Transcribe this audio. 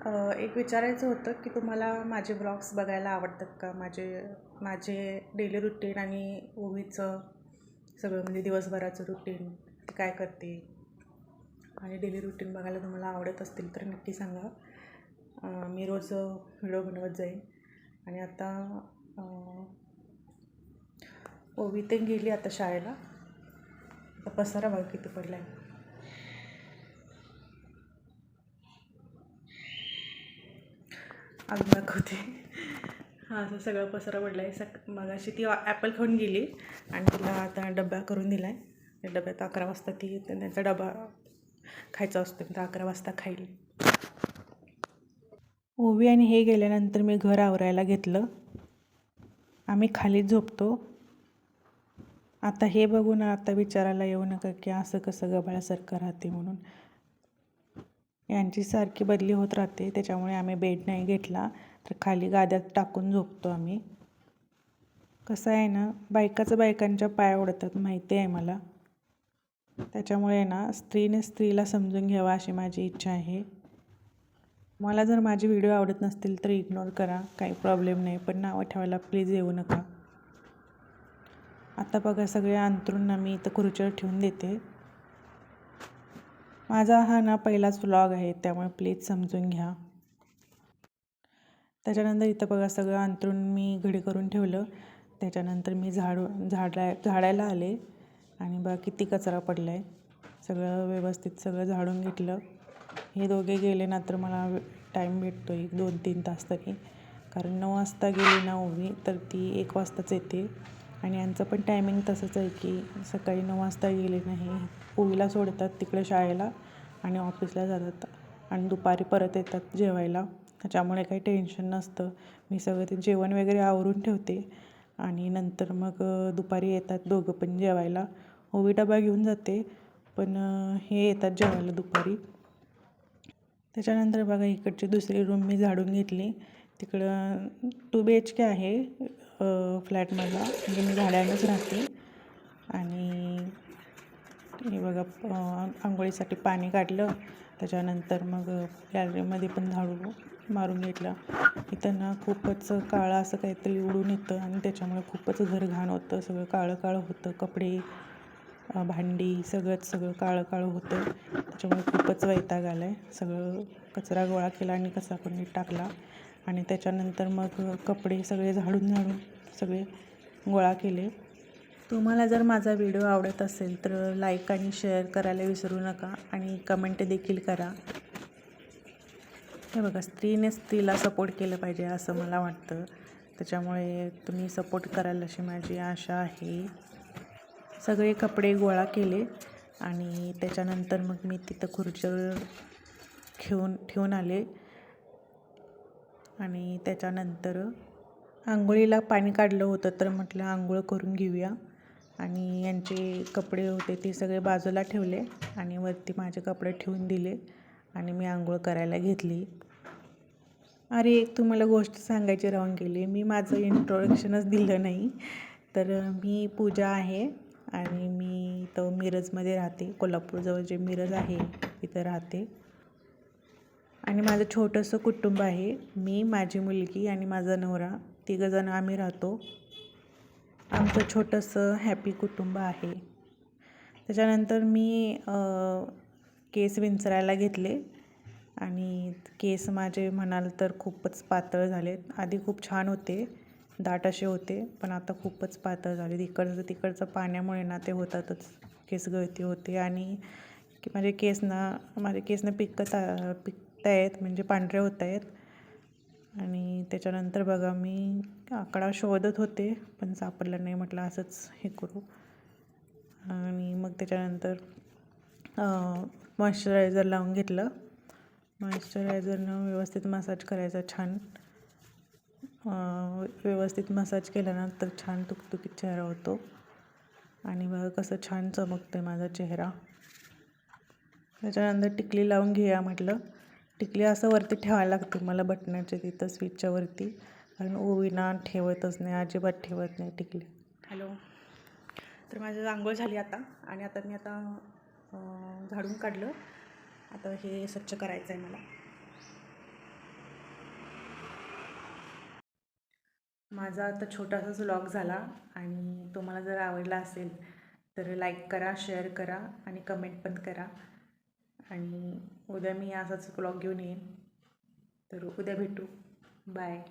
एक विचारायचं होतं की तुम्हाला माझे ब्लॉग्स बघायला आवडतात का? माझे माझे डेली रुटीन आणि ओवीचं सगळं म्हणजे दिवसभराचं रुटीन, ती काय करते आणि डेली रुटीन बघायला तुम्हाला आवडत असतील तर नक्की सांगा. मी रोज व्हिडिओ बनवत जाईन. आणि आता ओवी ते गेली आता शाळेला. आता पसारा बघा किती पडला आहे. अजून दाखवते. हा असं सगळं पसारा पडला आहे. मगाशी ती ॲपल खाऊन गेली आणि तिला आता डबा करून दिला आहे. त्या डब्यात 11 वाजता ती त्यांचा डबा खायचा असतो, तर 11 वाजता खाईल. ओवी आणि हे गेल्यानंतर मी घर आवरायला घेतलं. आम्ही खालीच झोपतो. आता हे बघून आता विचारायला येऊ नका की असं कसं गबाळासारखं राहते म्हणून. यांची सारखी बदली होत राहते, त्याच्यामुळे आम्ही बेड नाही घेतला, तर खाली गाद्यात टाकून झोपतो आम्ही. कसं आहे ना, बायकांच्या पाया ओढतात माहिती आहे मला. त्याच्यामुळे ना स्त्रीने स्त्रीला समजून घ्यावा अशी माझी इच्छा आहे. मला जर माझे व्हिडिओ आवडत नसतील तर इग्नोर करा, काही प्रॉब्लेम नाही, पण नावं ठेवायला प्लीज येऊ नका. आता बघा सगळे अंथरूण मी इथं खुर्चीवर ठेवून देते. माझा हा ना पहिलाच व्लॉग आहे, त्यामुळे प्लीज समजून घ्या. त्याच्यानंतर इथं बघा सगळं अंथरूण मी घडी करून ठेवलं. त्याच्यानंतर मी झाडायला आले आणि बघा किती कचरा पडला आहे. सगळं व्यवस्थित सगळं झाडून घेतलं. हे दोघे गेले ना तर मला टाईम भेटतो 1-2-3 तास तरी, कारण 9 वाजता गेली ना ओवी तर ती 1 वाजताच येते. आणि यांचं पण टायमिंग तसंच आहे की सकाळी 9 वाजता गेले नाही, ओवीला सोडतात तिकडे शाळेला आणि ऑफिसला जातात आणि दुपारी परत येतात जेवायला. त्याच्यामुळे काही टेन्शन नसतं. मी सगळं ते जेवण वगैरे आवरून ठेवते आणि नंतर मग दुपारी येतात दोघं पण जेवायला. ओवी डबा घेऊन जाते, पण हे येतात जेवायला दुपारी. त्याच्यानंतर बघा इकडची दुसरी रूम मी झाडून घेतली. तिकडं 2 BHK आहे फ्लॅटमधला, म्हणजे मी भाड्यानंच राहते. आणि हे बघा आंघोळीसाठी पाणी काढलं. त्याच्यानंतर मग गॅलरीमध्ये पण झाडू मारून घेतला. इथं ना खूपच काळं असं काहीतरी उडून येतं आणि त्याच्यामुळे खूपच घर घाण होतं. सगळं काळं काळं होतं, कपडे भांडी सगळं काळं काळं होतं. त्याच्यामुळे खूपच वैताग आला आहे. सगळं कचरा गोळा केला आणि कचराकुंडीत टाकला आणि त्याच्यानंतर मग कपडे सगळे झाडून सगळे गोळा केले. तुम्हाला जर माझा व्हिडिओ आवडत असेल तर लाईक आणि शेअर करायला विसरू नका आणि कमेंट देखील करा. हे बघा स्त्रीने स्त्रीला सपोर्ट केलं पाहिजे असं मला वाटतं. त्याच्यामुळे तुम्ही सपोर्ट कराल अशी माझी आशा आहे. सगळे कपडे गोळा केले आणि त्याच्यानंतर मग मी तिथं खुर्चीवर ठेवून आले आणि त्याच्यानंतर आंघोळीला पाणी काढलं होतं तर म्हटलं आंघोळ करून घेऊया. आणि यांचे कपडे होते ते सगळे बाजूला ठेवले आणि वरती माझे कपडे ठेवून दिले आणि मी आंघोळ करायला घेतली. अरे एक तुम्हाला गोष्ट सांगायची राहून गेली, मी माझं इंट्रोडक्शनच दिलं नाही. तर मी पूजा आहे आणि मी इथं मिरजमध्ये राहते. कोल्हापूरजवळ जे मिरज आहे तिथं राहते. आणि माझं छोटंसं कुटुंब आहे. मी, माझी मुलगी आणि माझा नवरा, 3 जण आम्ही राहतो. आमचं छोटंसं हॅपी कुटुंब आहे. त्याच्यानंतर मी केस विंचरायला घेतले आणि केस माझे म्हणाल तर खूपच पातळ झालेत. आधी खूप छान होते, दाट असे होते, पण आता खूपच पातळ झाले. तिकडचं पाण्यामुळे ना ते होतातच, केस गळती होते आणि माझे केसनं पिकत आहेत, म्हणजे पांढरे होत आहेत. आणि त्याच्यानंतर बघा मी आकडा शोधत होते पण सापडला नाही, म्हटलं असंच हे करू. आणि मग त्याच्यानंतर मॉइश्चरायझर लावून घेतलं. मॉइश्चरायझरनं व्यवस्थित मसाज करायचा छान. व्यवस्थित मसाज केल्यानंतर छान तुकतुकीत चेहरा होतो. आणि बघा कसं छान चमकतं आहे माझा चेहरा. त्याच्यानंतर टिकली लावून घेऊया म्हटलं. टिकली असं वरती ठेवायला लागते मला बटनाच्या तिथं स्विचच्या वरती, कारण ओवीना ठेवतच नाही, अजिबात ठेवत नाही टिकली. हॅलो. तर माझं आंघोळ झाली आता आणि आता मी झाडून काढलं. आता हे स्वच्छ करायचं आहे मला. माझा आता छोटासाच व्लॉग झाला आणि तुम्हाला जर आवडला असेल तर लाईक करा, शेअर करा आणि कमेंट पण करा. आणि उद्या मी असाच व्लॉग घेऊन येईन. तर उद्या भेटू. बाय.